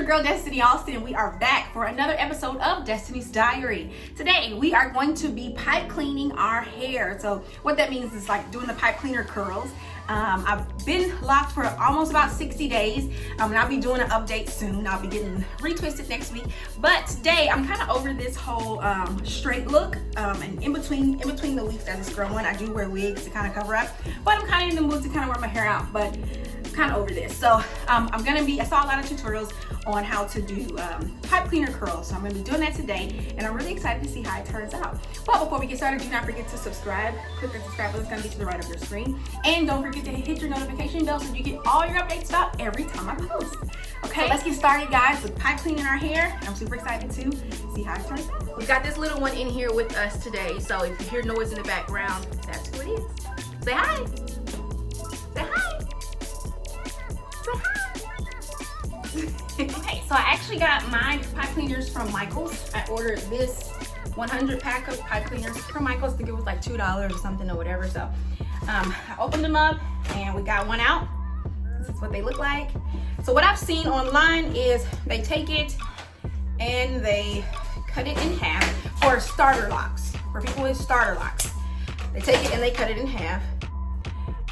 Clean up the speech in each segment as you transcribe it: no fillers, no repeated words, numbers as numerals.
girl Destiny Austin, and we are back for another episode of Destiny's Diary. Today we are going to be pipe cleaning our hair. So what that means is like doing the pipe cleaner curls. I've been locked for almost about 60 days, and I'll be doing an update soon. I'll be getting retwisted next week. But today I'm kind of over this whole straight look, and in between the weeks that it's growing, I do wear wigs to kind of cover up. But I'm kind of in the mood to kind of wear my hair out. But kind of over this. So I saw a lot of tutorials on how to do pipe cleaner curls. So I'm gonna be doing that today, and I'm really excited to see how it turns out. But before we get started, do not forget to subscribe. Click the subscribe button, it's gonna be to the right of your screen. And don't forget to hit your notification bell so you get all your updates about every time I post. Okay, so let's get started, guys, with pipe cleaning our hair. I'm super excited to see how it turns out. We've got this little one in here with us today. So if you hear noise in the background, that's who it is. Say hi. Say hi. Okay, so I actually got my pipe cleaners from Myles. I ordered this 100 pack of pipe cleaners from Myles. I think it was like $2 or something or whatever. So I opened them up and we got one out. This is what they look like. So what I've seen online is they take it and they cut it in half for starter locks, for people with starter locks. They take it and they cut it in half,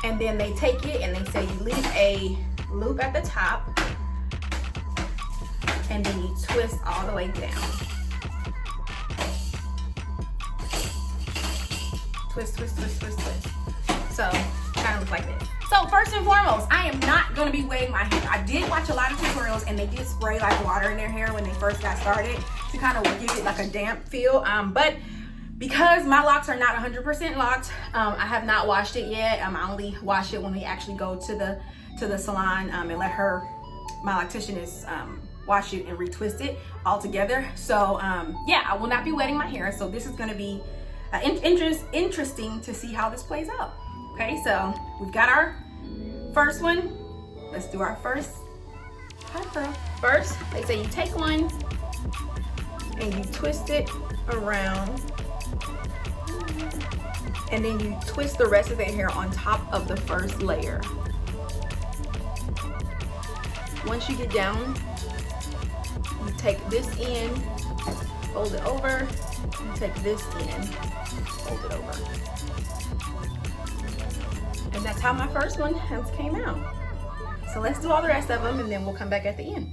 and then they take it and they say you leave a loop at the top, and then you twist all the way down. Twist, twist, twist, twist, twist. So kind of looks like this. So first and foremost, I am not going to be weighing my hair. I did watch a lot of tutorials, and they did spray like water in their hair when they first got started to kind of give it like a damp feel. But because my locks are not 100% locked, I have not washed it yet. I only wash it when we actually go to the salon and let my loctician wash it and retwist it all together. So yeah, I will not be wetting my hair. So this is going to be interesting to see how this plays out. Okay, so we've got our first one. Let's do our first pipe curl. First, they say you take one and you twist it around, and then you twist the rest of the hair on top of the first layer. Once you get down, you take this end, fold it over, you take this end, fold it over. And that's how my first one came out. So let's do all the rest of them, and then we'll come back at the end.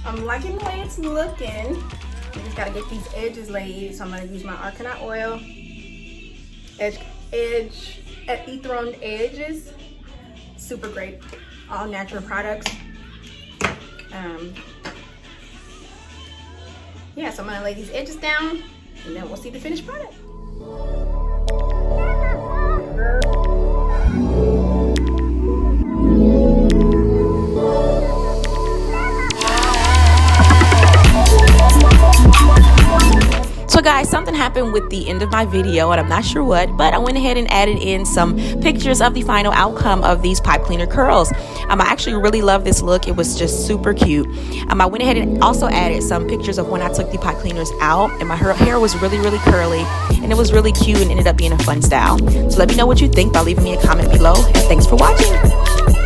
I'm liking the way it's looking. We just gotta get these edges laid. So I'm gonna use my arganite oil, dethroned edges. Super great, all natural products. Yeah, so I'm gonna lay these edges down and then we'll see the finished product. So guys, something happened with the end of my video and I'm not sure what, but I went ahead and added in some pictures of the final outcome of these pipe cleaner curls. I actually really love this look. It was just super cute. I went ahead and also added some pictures of when I took the pipe cleaners out, and my hair was really curly and it was really cute and ended up being a fun style. So let me know what you think by leaving me a comment below, and thanks for watching.